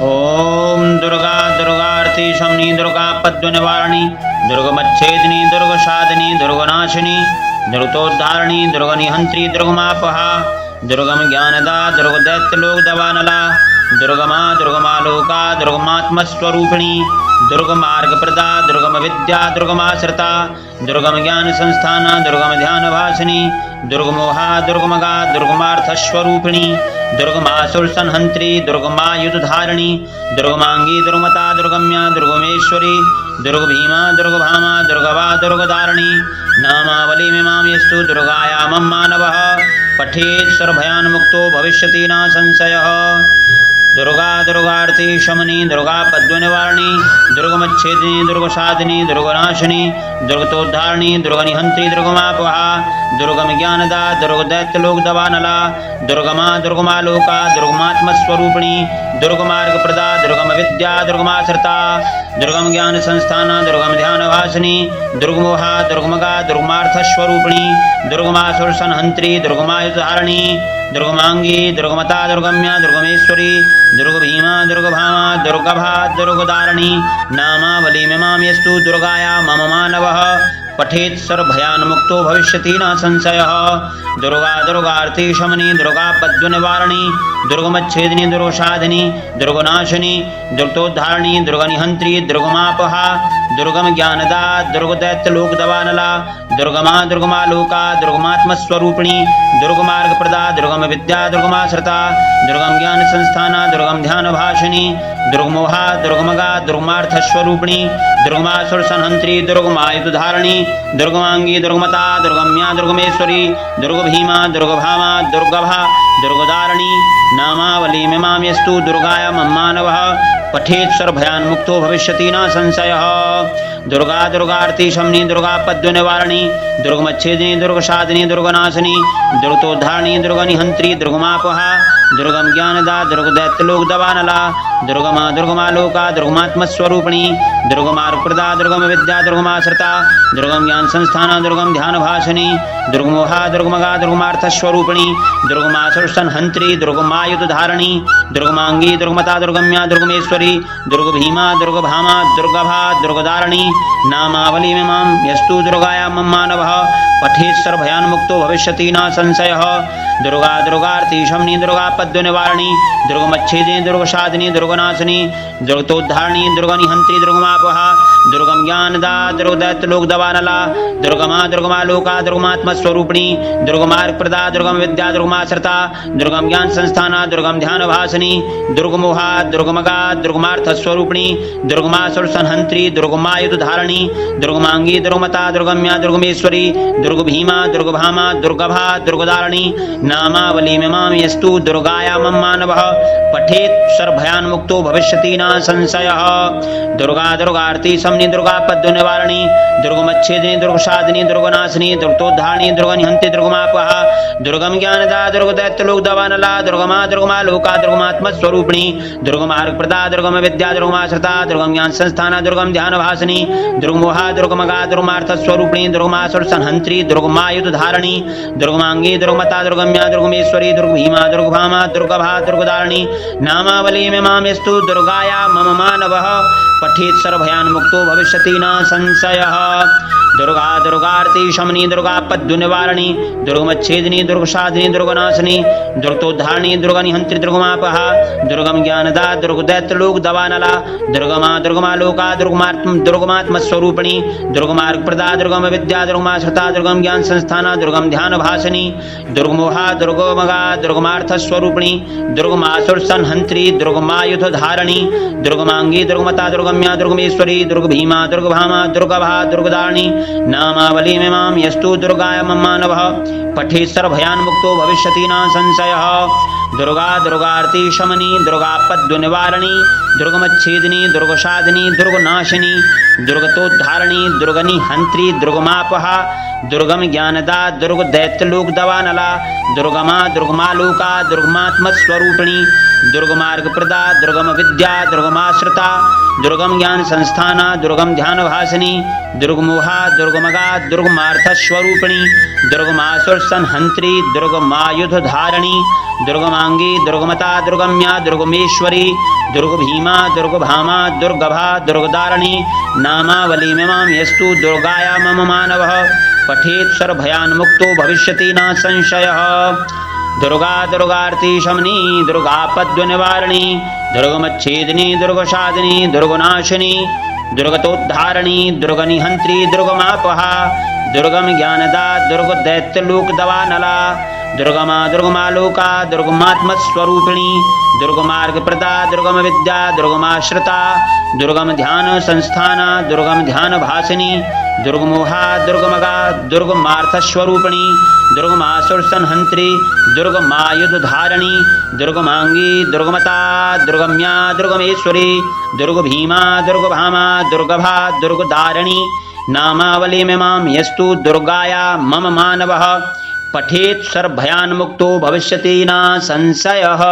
ओम दुर्गा दुर्गार्ति शमनी दुर्गा पद्म निवारणी दुर्गमच्छेदिनी दुर्गसाधिनी दुर्गनाशिनी दुर्गतोद्धारिणी दुर्गनिहंत्री दुर्गमापहा दुर्गम ज्ञानदा दुर्गदैत्यलोक दवानला दुर्गमा दुर्गमालोका दुर्गमात्मस्वरूपिणी दुर्गमार्गप्रदा दुर्गम विद्या दुर्गमाश्रिता दुर्गम ज्ञान संस्थाना दुर्गम ध्यान भासिनी दुर्गमोहा दुर्गमगा दुर्गमार्थस्वरूपिणी दुर्गमासुर संहंत्री दुर्गमायुधधारिणी दुर्गमांगी दुर्गमता दुर्गम्या दुर्गमेश्वरी दुर्गभीमा दुर्गभामा दुर्गवा दुर्गदारिणी नामावली मिमां यस्तु दुर्गायां मानवः पठेत् सर्वभयान्मुक्तो भविष्यति न संशयः। दुर्गा दुर्गार्ति शमनी दुर्गा पद्मनिवारिणी दुर्गमच्छेदिनी दुर्गसाधिनी दुर्गनाशिनी दुर्गतोद्धारिणी दुर्गनिहंत्री दुर्गमापहा दुर्गम ज्ञानदा दुर्गदैत्यलोक दवानला दुर्गमा दुर्गमालोका दुर्गमात्मस्वरूपिणी दुर्गमार्गप्रदा दुर्गम विद्या दुर्गमाश्रिता दुर्गम ज्ञान संस्थाना दुर्गम ध्यान भासिनी दुर्गमोहा दुर्गमगा दुर्गमार्थस्वरूपिणी दुर्गमासुर संहंत्री दुर्गमायुधधारिणी दुर्गमांगी दुर्गमता दुर्गम्या दुर्गमेश्वरी दुर्गभीमा दुर्गभामा दुर्गभा दुर्गदारिणी नामावली मिमां यस्तु दुर्गाया मम मानवः पठेत् सर्वभयान्मुक्तो भविष्यति न संशयः। दुर्गा दुर्गार्ति शमनी दुर्गा पद्मनिवारिणी दुर्गमच्छेदिनी दुर्गसाधिनी दुर्गनाशिनी दुर्गतोद्धारिणी दुर्गनिहंत्री दुर्गमापहा दुर्गम ज्ञानदा दुर्गदैत्यलोक दवानला दुर्गमा दुर्गमालोका दुर्गमात्मस्वरूपिणी दुर्गमार्गप्रदा दुर्गम विद्या दुर्गमाश्रिता दुर्गम ज्ञान संस्थाना दुर्गम ध्यान भासिनी दुर्गमोहा दुर्गमगा दुर्गमार्थस्वरूपिणी दुर्गमासुर संहंत्री दुर्गमायुधधारिणी दुर्गमांगी दुर्गमता दुर्गम्या दुर्गमेश्वरी दुर्गभीमा दुर्गभामा दुर्गभा दुर्गदारिणी नामावली मिमां यस्तु दुर्गाया मानवः पठेत् सर्वभयान्मुक्तो भविष्यति न संशयः। दुर्गा दुर्गार्ति शमनी दुर्गा पद्मनिवारिणी दुर्गमच्छेदिनी दुर्गसाधिनी दुर्गनाशिनी दुर्गतोद्धारिणी दुर्गनिहंत्री दुर्गमापहा दुर्गम ज्ञानदा दुर्गदैत्यलोक दवानला दुर्गमा दुर्गमालोका दुर्गमात्मस्वरूपिणी दुर्गमार्गप्रदा दुर्गम विद्या दुर्गमाश्रिता दुर्गम ज्ञान संस्थाना दुर्गम ध्यान भासिनी दुर्गमोहा दुर्गमगा दुर्गमार्थस्वरूपिणी दुर्गमासुर संहंत्री दुर्गमायुधधारिणी दुर्गमांगी दुर्गमता दुर्गम्या दुर्गमेश्वरी दुर्गभीमा दुर्गभामा दुर्गभा दुर्गदारिणी नामावली मिमां यस्तु दुर्गाया मम मानवः पठेत् सर्वभयान्मुक्तो भविष्यति न संशयः। दुर्गा दुर्गार्ति शमनी दुर्गा पद्मनिवारिणी दुर्गमच्छेदिनी दुर्गसाधिनी दुर्गनाशिनी दुर्गतोद्धारिणी दुर्गनिहंत्री दुर्गमापहा दुर्गम ज्ञानदा दुर्गदैत्यलोक दवानला दुर्गमा दुर्गमालोका दुर्गमात्मस्वरूपिणी दुर्गमार्गप्रदा दुर्गम विद्या दुर्गमाश्रिता दुर्गम ज्ञान संस्थाना दुर्गम ध्यान भासिनी दुर्गमोहा दुर्गमगा दुर्गमार्थस्वरूपिणी दुर्गमासुर संहंत्री दुर्गमायुधधारिणी दुर्गमांगी दुर्गमता दुर्गम्या दुर्गमेश्वरी दुर्गभीमा दुर्गभामा दुर्गभा दुर्गदारिणी नामावली मिमां यस्तु दुर्गाया मम मानवः पठेत् सर्वभयान्मुक्तो भविष्यति न संशयः। दुर्गा दुर्गार्ति शमनी दुर्गा पद्मनिवारिणी दुर्गमच्छेदिनी दुर्गसाधिनी दुर्गनाशिनी दुर्गतोद्धारिणी दुर्गनिहंत्री दुर्गमापहा दुर्गम ज्ञानदा दुर्गदैत्यलोक दवानला दुर्गमा दुर्गमालोका दुर्गमात्मस्वरूपिणी दुर्गमार्गप्रदा दुर्गम विद्या दुर्गमाश्रिता दुर्गम ज्ञान संस्थाना दुर्गम ध्यान भासिनी दुर्गमोहा दुर्गमगा दुर्गमार्थस्वरूपिणी दुर्गमासुर संहंत्री दुर्गमायुधधारिणी दुर्गमांगी दुर्गमता दुर्गम्या दुर्गमेश्वरी दुर्गभीमा दुर्गभामा दुर्गभा दुर्गदारिणी नामावली मिमां यस्तु दुर्गाया मम मानवः पठेत् सर्वभयान्मुक्तो भविष्यति न संशयः। दुर्गा दुर्गार्ति शमनी दुर्गा पद्मनिवारिणी दुर्गमच्छेदिनी दुर्गसाधिनी दुर्गनाशिनी दुर्गतोद्धारिणी दुर्गनिहंत्री दुर्गमापहा दुर्गम ज्ञानदा दुर्गदैत्यलोक दवानला दुर्गमा दुर्गमालोका दुर्गमात्मस्वरूपिणी दुर्गमार्गप्रदा दुर्गम विद्या दुर्गमाश्रिता दुर्गम ज्ञान संस्थाना दुर्गम ध्यान भासिनी दुर्गमोहा दुर्गमगा दुर्गमार्थस्वरूपिणी दुर्गमासुर संहंत्री दुर्गमायुधधारिणी दुर्गमांगी दुर्गमता दुर्गम्या दुर्गमेश्वरी दुर्गभीमा दुर्गभामा दुर्गभा दुर्गदारिणी नामावली मिमां यस्तु दुर्गाया मम मानवः पठेत् सर्वभयान्मुक्तो भविष्यति न संशयः। दुर्गा दुर्गार्ति शमनी दुर्गा पद्मनिवारिणी दुर्गमच्छेदिनी दुर्गसाधिनी दुर्गनाशिनी दुर्गतोद्धारिणी दुर्गनिहंत्री दुर्गमापहा दुर्गम ज्ञानदा दुर्गदैत्यलोक दवानला दुर्गमा दुर्गमालोका दुर्गमात्मस्वरूपिणी दुर्गमार्गप्रदा दुर्गम विद्या दुर्गमाश्रिता दुर्गम ज्ञान संस्थाना दुर्गम ध्यान भासिनी दुर्गमोहा दुर्गमगा दुर्गमार्थस्वरूपिणी दुर्गमासुर संहंत्री दुर्गमायुध धारिणी दुर्गमांगी दुर्गमता दुर्गम्या दुर्गमेश्वरी दुर्गभीमा दुर्गभामा दुर्गभा दुर्गदारिणी नामावलीमिमां यस्तु दुर्गाया मम मानवः पठेत् सर्वभयान्मुक्तो भविष्यति न संशयः। दुर्गा दुर्गार्ति शमनी दुर्गापद्वनिवारिणी दुर्गमच्छेदिनी दुर्गसादिनी दुर्गनाशिनी दुर्गतोद्धारिणी दुर्गनिहंत्री दुर्गमापहा दुर्गम ज्ञानदा दुर्गदैत्यलोकदवानला दुर्गमा दुर्गमालोका दुर्गमात्मस्वरूपिणी दुर्गमार्गप्रदा दुर्गम विद्या दुर्गमाश्रिता दुर्गम ध्यान संस्थाना दुर्गम ध्यान भासिनी दुर्गमोहा दुर्गमगा दुर्गमार्थस्वरूपिणी दुर्गमासुर संहंत्री दुर्गमायुधधारिणी दुर्गमांगी दुर्गमता दुर्गम्या दुर्गमेश्वरी दुर्गभीमा दुर्गभामा दुर्गभा दुर्गदारिणी नामावलीमिमां यस्तु दुर्गाया मम मानवः पठेत् सर्वभयान्मुक्तो भविष्यति न संशयः।